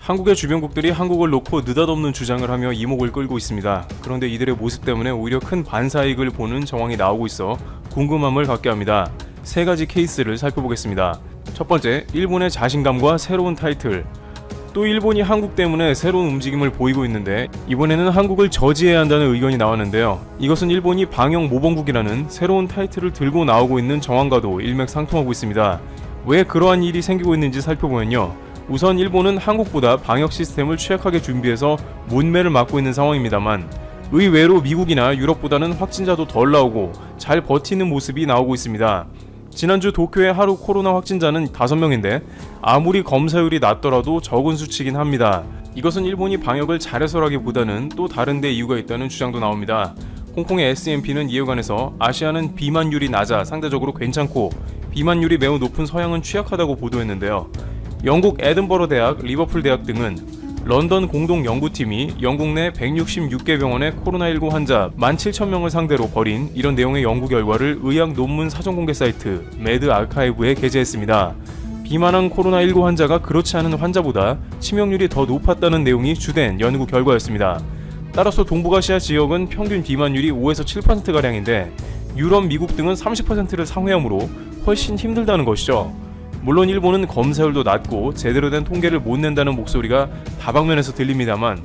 한국의 주변국들이 한국을 놓고 느닷없는 주장을 하며 이목을 끌고 있습니다. 그런데 이들의 모습 때문에 오히려 큰 반사이익을 보는 정황이 나오고 있어 궁금함을 갖게 합니다. 세 가지 케이스를 살펴보겠습니다. 첫 번째, 일본의 자신감과 새로운 타이틀. 또 일본이 한국 때문에 새로운 움직임을 보이고 있는데 이번에는 한국을 저지해야 한다는 의견이 나왔는데요. 이것은 일본이 방역 모범국이라는 새로운 타이틀을 들고 나오고 있는 정황과도 일맥상통하고 있습니다. 왜 그러한 일이 생기고 있는지 살펴보면요. 우선 일본은 한국보다 방역 시스템을 취약하게 준비해서 문매를 맞고 있는 상황입니다만 의외로 미국이나 유럽보다는 확진자도 덜 나오고 잘 버티는 모습이 나오고 있습니다. 지난주 도쿄의 하루 코로나 확진자는 5명인데 아무리 검사율이 낮더라도 적은 수치긴 합니다. 이것은 일본이 방역을 잘해서라기보다는 또 다른 데 이유가 있다는 주장도 나옵니다. 홍콩의 S&P는 이에 관해서 아시아는 비만율이 낮아 상대적으로 괜찮고 비만율이 매우 높은 서양은 취약하다고 보도했는데요. 영국 에든버러 대학, 리버풀 대학 등은 런던 공동 연구팀이 영국 내 166개 병원의 코로나19 환자 17,000명을 상대로 벌인 이런 내용의 연구 결과를 의학 논문 사전 공개 사이트 매드 아카이브에 게재했습니다. 비만한 코로나19 환자가 그렇지 않은 환자보다 치명률이 더 높았다는 내용이 주된 연구 결과였습니다. 따라서 동북아시아 지역은 평균 비만율이 5에서 7%가량인데 유럽, 미국 등은 30%를 상회하므로 훨씬 힘들다는 것이죠. 물론 일본은 검사율도 낮고 제대로 된 통계를 못 낸다는 목소리가 다방면에서 들립니다만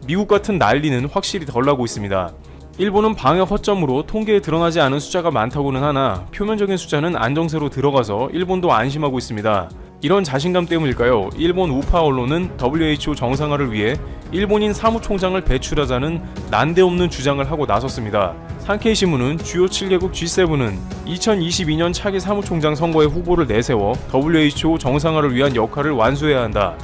미국 같은 난리는 확실히 덜 나고 있습니다. 일본은 방역 허점으로 통계에 드러나지 않은 숫자가 많다고는 하나 표면적인 숫자는 안정세로 들어가서 일본도 안심하고 있습니다. 이런 자신감 때문일까요? 일본 우파 언론은 WHO 정상화를 위해 일본인 사무총장을 배출하자는 난데없는 주장을 하고 나섰습니다. 산케이 신문은 주요 7개국 G7은 2022년 차기 사무총장 선거에 후보를 내세워 WHO 정상화를 위한 역할을 완수해야 한다.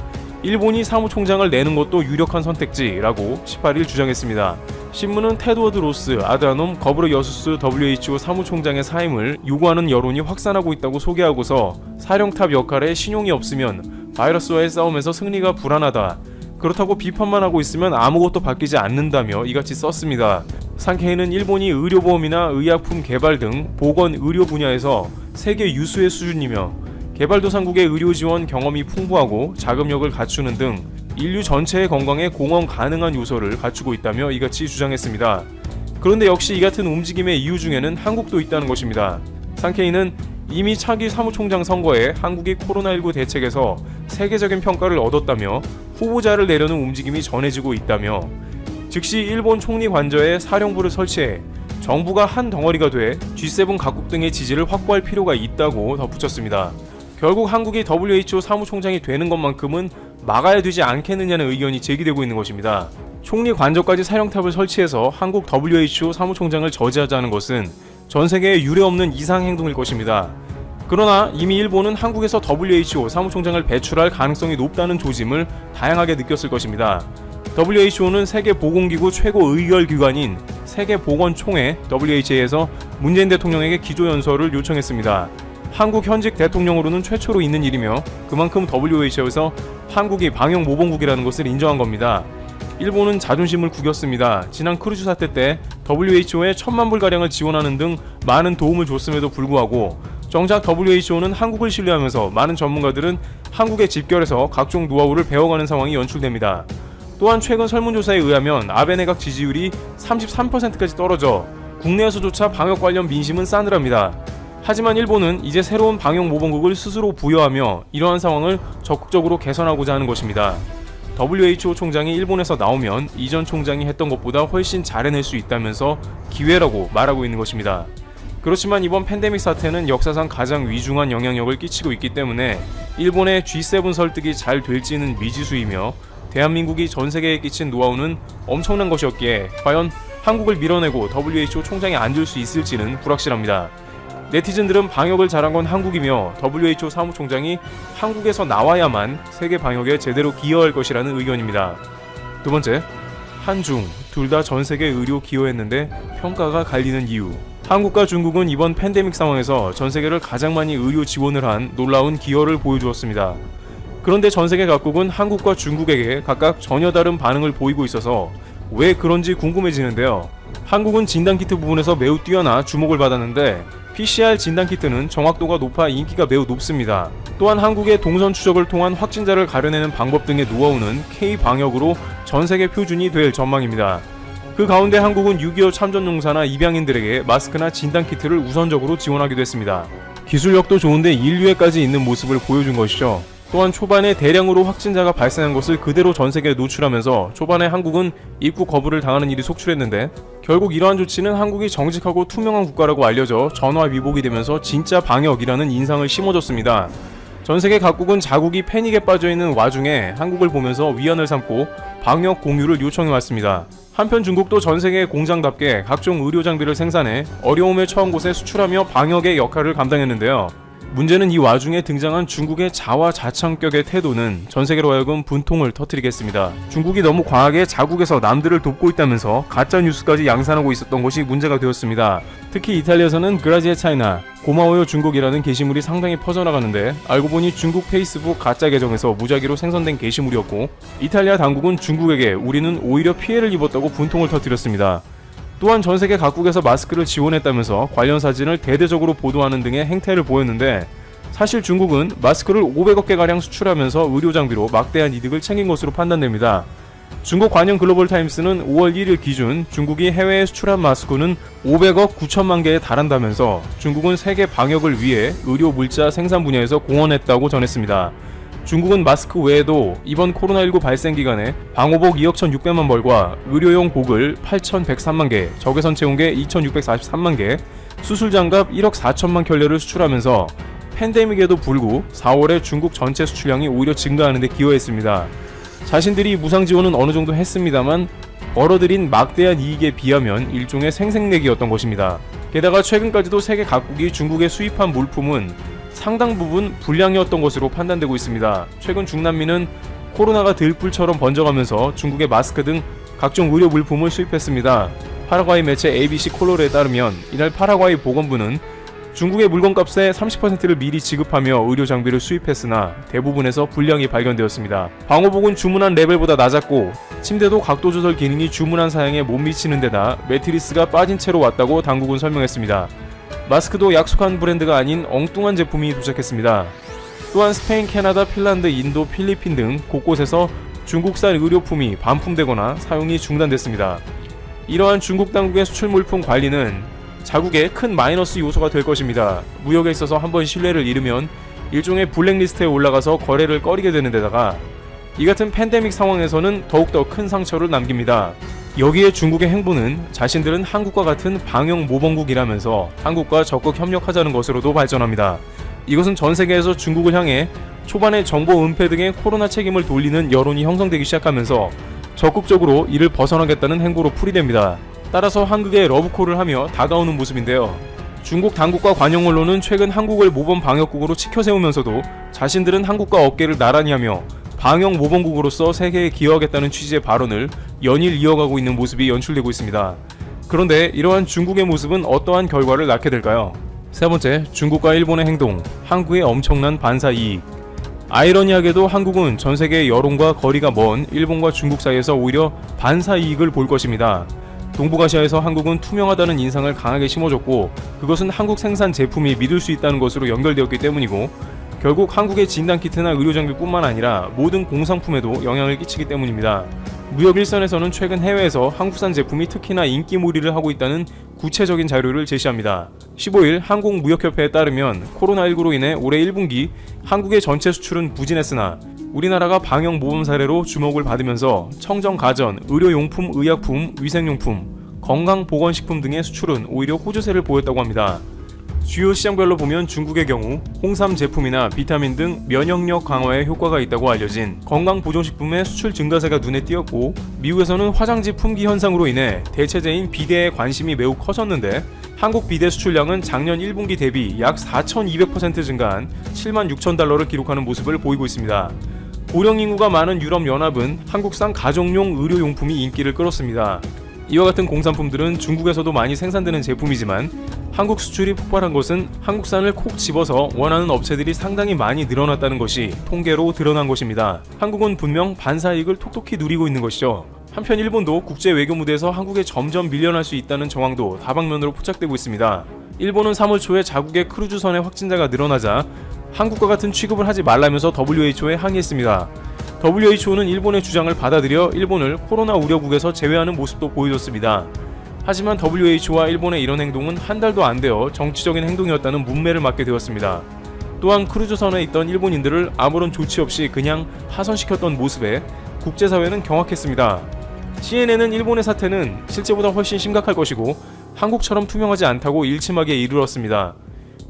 일본이 사무총장을 내는 것도 유력한 선택지라고 18일 주장했습니다. 신문은 테드워드 로스 아드하놈 거브르여수스 WHO 사무총장의 사임을 요구하는 여론이 확산하고 있다고 소개하고서 사령탑 역할에 신용이 없으면 바이러스와의 싸움에서 승리가 불안하다. 그렇다고 비판만 하고 있으면 아무것도 바뀌지 않는다며 이같이 썼습니다. 산케이는 일본이 의료보험이나 의약품 개발 등 보건 의료 분야에서 세계 유수의 수준이며 개발도상국의 의료 지원 경험이 풍부하고 자금력을 갖추는 등 인류 전체의 건강에 공헌 가능한 요소를 갖추고 있다며 이같이 주장했습니다. 그런데 역시 이 같은 움직임의 이유 중에는 한국도 있다는 것입니다. 산케이는 이미 차기 사무총장 선거에 한국이 코로나19 대책에서 세계적인 평가를 얻었다며 후보자를 내려는 움직임이 전해지고 있다며 즉시 일본 총리 관저에 사령부를 설치해 정부가 한 덩어리가 돼 G7 각국 등의 지지를 확보할 필요가 있다고 덧붙였습니다. 결국 한국이 WHO 사무총장이 되는 것만큼은 막아야 되지 않겠느냐는 의견이 제기되고 있는 것입니다. 총리 관저까지 사령탑을 설치해서 한국 WHO 사무총장을 저지하자는 것은 전 세계에 유례없는 이상 행동일 것입니다. 그러나 이미 일본은 한국에서 WHO 사무총장을 배출할 가능성이 높다는 조짐을 다양하게 느꼈을 것입니다. WHO는 세계보건기구 최고 의결기관인 세계보건총회 WHA에서 문재인 대통령에게 기조연설을 요청했습니다. 한국 현직 대통령으로는 최초로 있는 일이며 그만큼 WHO에서 한국이 방역 모범국이라는 것을 인정한 겁니다. 일본은 자존심을 구겼습니다. 지난 크루즈 사태 때 WHO에 1,000만 불가량을 지원하는 등 많은 도움을 줬음에도 불구하고 정작 WHO는 한국을 신뢰하면서 많은 전문가들은 한국에 집결해서 각종 노하우를 배워가는 상황이 연출됩니다. 또한 최근 설문조사에 의하면 아베 내각 지지율이 33%까지 떨어져 국내에서조차 방역 관련 민심은 싸늘합니다. 하지만 일본은 이제 새로운 방역 모범국을 스스로 부여하며 이러한 상황을 적극적으로 개선하고자 하는 것입니다. WHO 총장이 일본에서 나오면 이전 총장이 했던 것보다 훨씬 잘 해낼 수 있다면서 기회라고 말하고 있는 것입니다. 그렇지만 이번 팬데믹 사태는 역사상 가장 위중한 영향력을 끼치고 있기 때문에 일본의 G7 설득이 잘 될지는 미지수이며 대한민국이 전 세계에 끼친 노하우는 엄청난 것이었기에 과연 한국을 밀어내고 WHO 총장에 앉을 수 있을지는 불확실합니다. 네티즌들은 방역을 잘한 건 한국이며 WHO 사무총장이 한국에서 나와야만 세계 방역에 제대로 기여할 것이라는 의견입니다. 두 번째, 한중 둘 다 전 세계 의료 기여했는데 평가가 갈리는 이유. 한국과 중국은 이번 팬데믹 상황에서 전 세계를 가장 많이 의료 지원을 한 놀라운 기여를 보여주었습니다. 그런데 전 세계 각국은 한국과 중국에게 각각 전혀 다른 반응을 보이고 있어서 왜 그런지 궁금해지는데요. 한국은 진단키트 부분에서 매우 뛰어나 주목을 받았는데 PCR 진단키트는 정확도가 높아 인기가 매우 높습니다. 또한 한국의 동선 추적을 통한 확진자를 가려내는 방법 등의 노하우는 K-방역으로 전세계 표준이 될 전망입니다. 그 가운데 한국은 6.25 참전용사나 입양인들에게 마스크나 진단키트를 우선적으로 지원하기도 했습니다. 기술력도 좋은데 인류애까지 있는 모습을 보여준 것이죠. 또한 초반에 대량으로 확진자가 발생한 것을 그대로 전세계에 노출하면서 초반에 한국은 입국 거부를 당하는 일이 속출했는데 결국 이러한 조치는 한국이 정직하고 투명한 국가라고 알려져 전화위복이 되면서 진짜 방역이라는 인상을 심어줬습니다. 전세계 각국은 자국이 패닉에 빠져있는 와중에 한국을 보면서 위안을 삼고 방역 공유를 요청해왔습니다. 한편 중국도 전세계 공장답게 각종 의료 장비를 생산해 어려움에 처한 곳에 수출하며 방역의 역할을 감당했는데요. 문제는 이 와중에 등장한 중국의 자화자찬격의 태도는 전세계로 하여금 분통을 터뜨리겠습니다. 중국이 너무 과하게 자국에서 남들을 돕고 있다면서 가짜뉴스까지 양산하고 있었던 것이 문제가 되었습니다. 특히 이탈리아에서는 그라지에 차이나, 고마워요 중국이라는 게시물이 상당히 퍼져나가는데 알고 보니 중국 페이스북 가짜 계정에서 무작위로 생성된 게시물이었고 이탈리아 당국은 중국에게 우리는 오히려 피해를 입었다고 분통을 터뜨렸습니다. 또한 전세계 각국에서 마스크를 지원했다면서 관련 사진을 대대적으로 보도하는 등의 행태를 보였는데 사실 중국은 마스크를 500억 개가량 수출하면서 의료장비로 막대한 이득을 챙긴 것으로 판단됩니다. 중국 관영 글로벌타임스는 5월 1일 기준 중국이 해외에 수출한 마스크는 500억 9천만 개에 달한다면서 중국은 세계 방역을 위해 의료 물자 생산 분야에서 공헌했다고 전했습니다. 중국은 마스크 외에도 이번 코로나19 발생 기간에 방호복 2억 1,600만 벌과 의료용 고글 8,103만 개, 적외선 체온계 2,643만 개, 수술장갑 1억 4천만 켤레를 수출하면서 팬데믹에도 불구 4월에 중국 전체 수출량이 오히려 증가하는 데 기여했습니다. 자신들이 무상 지원은 어느 정도 했습니다만 벌어들인 막대한 이익에 비하면 일종의 생색내기였던 것입니다. 게다가 최근까지도 세계 각국이 중국에 수입한 물품은 상당 부분 불량이었던 것으로 판단되고 있습니다. 최근 중남미는 코로나가 들불처럼 번져가면서 중국의 마스크 등 각종 의료 물품을 수입했습니다. 파라과이 매체 ABC 콜로르에 따르면 이날 파라과이 보건부는 중국의 물건값의 30%를 미리 지급하며 의료 장비를 수입했으나 대부분에서 불량이 발견되었습니다. 방호복은 주문한 레벨보다 낮았고 침대도 각도 조절 기능이 주문한 사양에 못 미치는 데다 매트리스가 빠진 채로 왔다고 당국은 설명했습니다. 마스크도 약속한 브랜드가 아닌 엉뚱한 제품이 도착했습니다. 또한 스페인, 캐나다, 핀란드, 인도, 필리핀 등 곳곳에서 중국산 의료품이 반품되거나 사용이 중단됐습니다. 이러한 중국 당국의 수출 물품 관리는 자국의 큰 마이너스 요소가 될 것입니다. 무역에 있어서 한번 신뢰를 잃으면 일종의 블랙리스트에 올라가서 거래를 꺼리게 되는 데다가 이 같은 팬데믹 상황에서는 더욱더 큰 상처를 남깁니다. 여기에 중국의 행보는 자신들은 한국과 같은 방역 모범국이라면서 한국과 적극 협력하자는 것으로도 발전합니다. 이것은 전 세계에서 중국을 향해 초반에 정보 은폐 등의 코로나 책임을 돌리는 여론이 형성되기 시작하면서 적극적으로 이를 벗어나겠다는 행보로 풀이됩니다. 따라서 한국에 러브콜을 하며 다가오는 모습인데요. 중국 당국과 관영 언론은 최근 한국을 모범 방역국으로 치켜세우면서도 자신들은 한국과 어깨를 나란히 하며 방역 모범국으로서 세계에 기여하겠다는 취지의 발언을 연일 이어가고 있는 모습이 연출되고 있습니다. 그런데 이러한 중국의 모습은 어떠한 결과를 낳게 될까요? 세 번째, 중국과 일본의 행동, 한국의 엄청난 반사 이익. 아이러니하게도 한국은 전세계 여론과 거리가 먼 일본과 중국 사이에서 오히려 반사 이익을 볼 것입니다. 동북아시아에서 한국은 투명하다는 인상을 강하게 심어줬고 그것은 한국 생산 제품이 믿을 수 있다는 것으로 연결되었기 때문이고 결국 한국의 진단키트나 의료장비뿐만 아니라 모든 공산품에도 영향을 끼치기 때문입니다. 무역 일선에서는 최근 해외에서 한국산 제품이 특히나 인기몰이를 하고 있다는 구체적인 자료를 제시합니다. 15일 한국무역협회에 따르면 코로나19로 인해 올해 1분기 한국의 전체 수출은 부진했으나 우리나라가 방역 모범 사례로 주목을 받으면서 청정가전, 의료용품, 의약품, 위생용품, 건강보건식품 등의 수출은 오히려 호조세를 보였다고 합니다. 주요 시장별로 보면 중국의 경우 홍삼 제품이나 비타민 등 면역력 강화에 효과가 있다고 알려진 건강보존식품의 수출 증가세가 눈에 띄었고 미국에서는 화장지 품귀 현상으로 인해 대체제인 비대에 관심이 매우 커졌는데 한국 비대 수출량은 작년 1분기 대비 약 4,200% 증가한 7만 6천 달러를 기록하는 모습을 보이고 있습니다. 고령 인구가 많은 유럽연합은 한국산 가정용 의료용품이 인기를 끌었습니다. 이와 같은 공산품들은 중국에서도 많이 생산되는 제품이지만 한국 수출이 폭발한 것은 한국산을 콕 집어서 원하는 업체들이 상당히 많이 늘어났다는 것이 통계로 드러난 것입니다. 한국은 분명 반사이익을 톡톡히 누리고 있는 것이죠. 한편 일본도 국제 외교 무대에서 한국에 점점 밀려날 수 있다는 정황도 다방면으로 포착되고 있습니다. 일본은 3월 초에 자국의 크루즈선의 확진자가 늘어나자 한국과 같은 취급을 하지 말라면서 WHO에 항의했습니다. WHO는 일본의 주장을 받아들여 일본을 코로나 우려국에서 제외하는 모습도 보여줬습니다. 하지만 WHO와 일본의 이런 행동은 한 달도 안 되어 정치적인 행동이었다는 문매를 맞게 되었습니다. 또한 크루즈선에 있던 일본인들을 아무런 조치 없이 그냥 하선시켰던 모습에 국제사회는 경악했습니다. CNN은 일본의 사태는 실제보다 훨씬 심각할 것이고 한국처럼 투명하지 않다고 일침하게 이르렀습니다.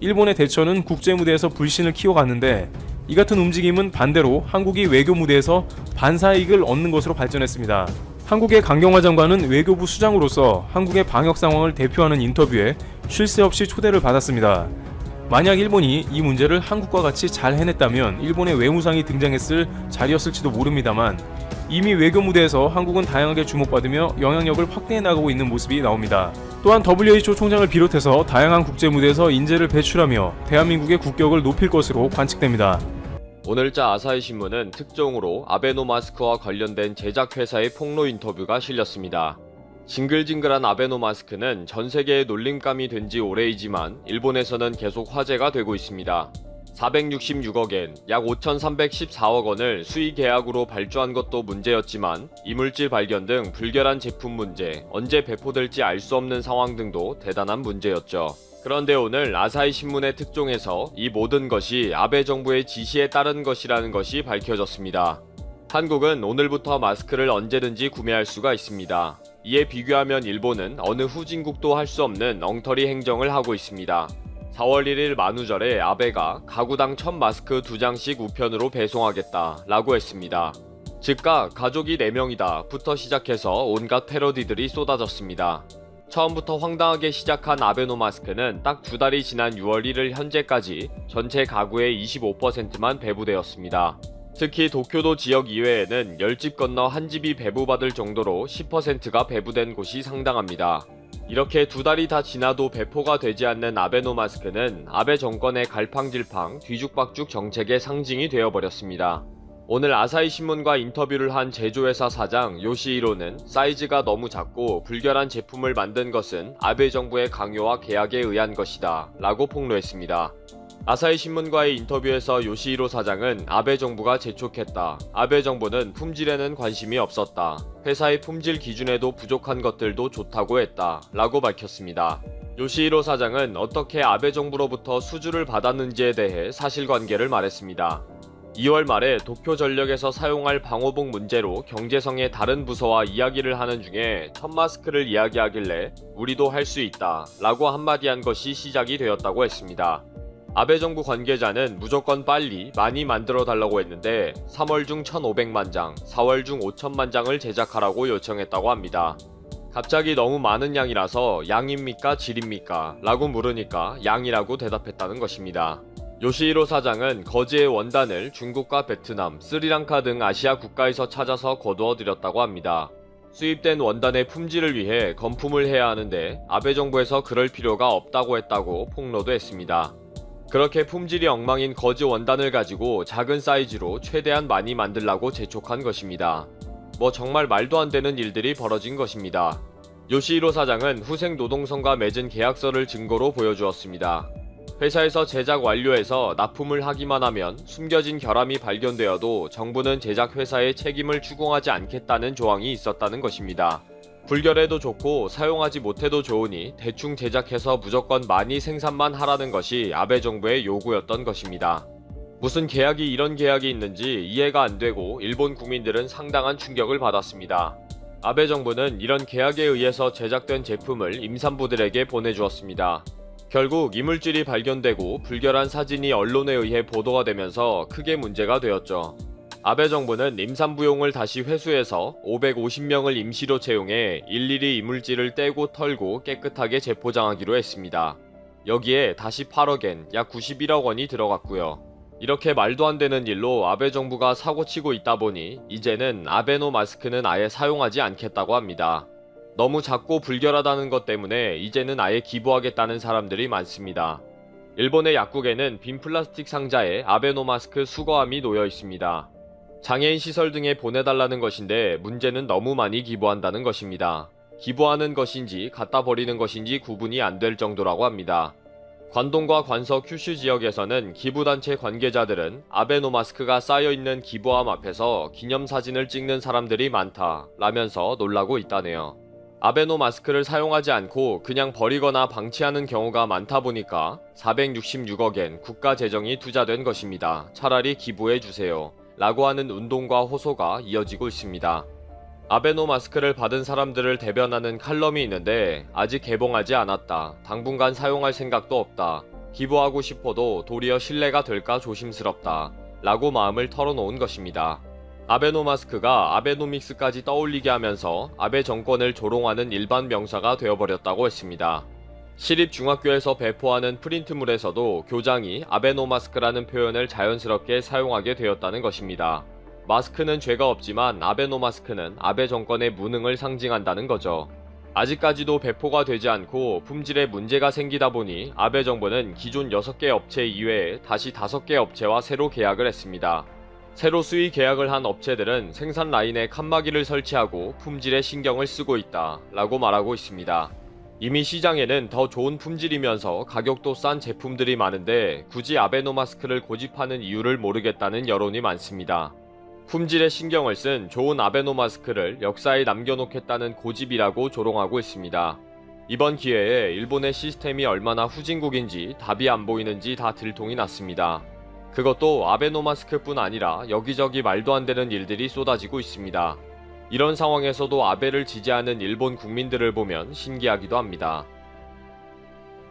일본의 대처는 국제 무대에서 불신을 키워갔는데 이 같은 움직임은 반대로 한국이 외교 무대에서 반사이익을 얻는 것으로 발전했습니다. 한국의 강경화 장관은 외교부 수장으로서 한국의 방역 상황을 대표하는 인터뷰에 쉴 새 없이 초대를 받았습니다. 만약 일본이 이 문제를 한국과 같이 잘 해냈다면 일본의 외무상이 등장했을 자리였을지도 모릅니다만 이미 외교 무대에서 한국은 다양하게 주목받으며 영향력을 확대해 나가고 있는 모습이 나옵니다. 또한 WHO 총장을 비롯해서 다양한 국제 무대에서 인재를 배출하며 대한민국의 국격을 높일 것으로 관측됩니다. 오늘자 아사히 신문은 특종으로 아베노마스크와 관련된 제작회사의 폭로 인터뷰가 실렸습니다. 징글징글한 아베노마스크는 전 세계의 놀림감이 된 지 오래이지만 일본에서는 계속 화제가 되고 있습니다. 466억엔, 약 5,314억 원을 수의 계약으로 발주한 것도 문제였지만 이물질 발견 등 불결한 제품 문제, 언제 배포될지 알 수 없는 상황 등도 대단한 문제였죠. 그런데 오늘 아사히 신문의 특종에서 이 모든 것이 아베 정부의 지시에 따른 것이라는 것이 밝혀졌습니다. 한국은 오늘부터 마스크를 언제든지 구매할 수가 있습니다. 이에 비교하면 일본은 어느 후진국도 할 수 없는 엉터리 행정을 하고 있습니다. 4월 1일 만우절에 아베가 가구당 1000마스크 2장씩 우편으로 배송하겠다 라고 했습니다. 즉각 가족이 4명이다 부터 시작해서 온갖 패러디들이 쏟아졌습니다. 처음부터 황당하게 시작한 아베노마스크는 딱 2달이 지난 6월 1일 현재까지 전체 가구의 25%만 배부되었습니다. 특히 도쿄도 지역 이외에는 10집 건너 한 집이 배부받을 정도로 10%가 배부된 곳이 상당합니다. 이렇게 2달이 다 지나도 배포가 되지 않는 아베노마스크는 아베 정권의 갈팡질팡 뒤죽박죽 정책의 상징이 되어버렸습니다. 오늘 아사히 신문과 인터뷰를 한 제조회사 사장 요시히로는 사이즈가 너무 작고 불결한 제품을 만든 것은 아베 정부의 강요와 계약에 의한 것이다 라고 폭로했습니다. 아사히 신문과의 인터뷰에서 요시히로 사장은 아베 정부가 재촉했다. 아베 정부는 품질에는 관심이 없었다. 회사의 품질 기준에도 부족한 것들도 좋다고 했다. 라고 밝혔습니다. 요시히로 사장은 어떻게 아베 정부로부터 수주를 받았는지에 대해 사실관계를 말했습니다. 2월 말에 도쿄전력에서 사용할 방호복 문제로 경제성의 다른 부서와 이야기를 하는 중에 1000마스크를 이야기하길래 우리도 할 수 있다 라고 한마디 한 것이 시작이 되었다고 했습니다. 아베 정부 관계자는 무조건 빨리 많이 만들어 달라고 했는데 3월 중 1,500만 장, 4월 중 5천만 장을 제작하라고 요청했다고 합니다. 갑자기 너무 많은 양이라서 양입니까 질입니까? 라고 물으니까 양이라고 대답했다는 것입니다. 요시히로 사장은 거지의 원단을 중국과 베트남, 스리랑카 등 아시아 국가에서 찾아서 거두어 들였다고 합니다. 수입된 원단의 품질을 위해 건품을 해야 하는데 아베 정부에서 그럴 필요가 없다고 했다고 폭로도 했습니다. 그렇게 품질이 엉망인 거지 원단을 가지고 작은 사이즈로 최대한 많이 만들라고 재촉한 것입니다. 뭐 정말 말도 안 되는 일들이 벌어진 것입니다. 요시히로 사장은 후생 노동성과 맺은 계약서를 증거로 보여주었습니다. 회사에서 제작 완료해서 납품을 하기만 하면 숨겨진 결함이 발견되어도 정부는 제작 회사의 책임을 추궁하지 않겠다는 조항이 있었다는 것입니다. 불결해도 좋고 사용하지 못해도 좋으니 대충 제작해서 무조건 많이 생산만 하라는 것이 아베 정부의 요구였던 것입니다. 무슨 계약이 이런 계약이 있는지 이해가 안 되고 일본 국민들은 상당한 충격을 받았습니다. 아베 정부는 이런 계약에 의해서 제작된 제품을 임산부들에게 보내주었습니다. 결국 이물질이 발견되고 불결한 사진이 언론에 의해 보도가 되면서 크게 문제가 되었죠. 아베 정부는 임산부용을 다시 회수해서 550명을 임시로 채용해 일일이 이물질을 떼고 털고 깨끗하게 재포장하기로 했습니다. 여기에 다시 8억엔 약 91억 원이 들어갔고요. 이렇게 말도 안 되는 일로 아베 정부가 사고치고 있다 보니 이제는 아베노 마스크는 아예 사용하지 않겠다고 합니다. 너무 작고 불결하다는 것 때문에 이제는 아예 기부하겠다는 사람들이 많습니다. 일본의 약국에는 빈 플라스틱 상자에 아베노 마스크 수거함이 놓여 있습니다. 장애인 시설 등에 보내달라는 것인데 문제는 너무 많이 기부한다는 것입니다. 기부하는 것인지 갖다 버리는 것인지 구분이 안 될 정도라고 합니다. 관동과 관서 큐슈 지역에서는 기부단체 관계자들은 아베노마스크가 쌓여있는 기부함 앞에서 기념사진을 찍는 사람들이 많다라면서 놀라고 있다네요. 아베노마스크를 사용하지 않고 그냥 버리거나 방치하는 경우가 많다 보니까 466억엔 국가 재정이 투자된 것입니다. 차라리 기부해주세요 라고 하는 운동과 호소가 이어지고 있습니다. 아베노마스크를 받은 사람들을 대변하는 칼럼이 있는데 아직 개봉하지 않았다. 당분간 사용할 생각도 없다. 기부하고 싶어도 도리어 신뢰가 될까 조심스럽다. 라고 마음을 털어놓은 것입니다. 아베노마스크가 아베노믹스까지 떠올리게 하면서 아베 정권을 조롱하는 일반 명사가 되어버렸다고 했습니다. 시립중학교에서 배포하는 프린트물에서도 교장이 아베노마스크라는 표현을 자연스럽게 사용하게 되었다는 것입니다. 마스크는 죄가 없지만 아베노마스크는 아베 정권의 무능을 상징한다는 거죠. 아직까지도 배포가 되지 않고 품질에 문제가 생기다 보니 아베 정부는 기존 6개 업체 이외에 다시 5개 업체와 새로 계약을 했습니다. 새로 수의 계약을 한 업체들은 생산 라인에 칸막이를 설치하고 품질에 신경을 쓰고 있다 라고 말하고 있습니다. 이미 시장에는 더 좋은 품질이면서 가격도 싼 제품들이 많은데 굳이 아베노마스크를 고집하는 이유를 모르겠다는 여론이 많습니다. 품질에 신경을 쓴 좋은 아베노마스크를 역사에 남겨놓겠다는 고집이라고 조롱하고 있습니다. 이번 기회에 일본의 시스템이 얼마나 후진국인지 답이 안 보이는지 다 들통이 났습니다. 그것도 아베노마스크뿐 아니라 여기저기 말도 안 되는 일들이 쏟아지고 있습니다. 이런 상황에서도 아베를 지지하는 일본 국민들을 보면 신기하기도 합니다.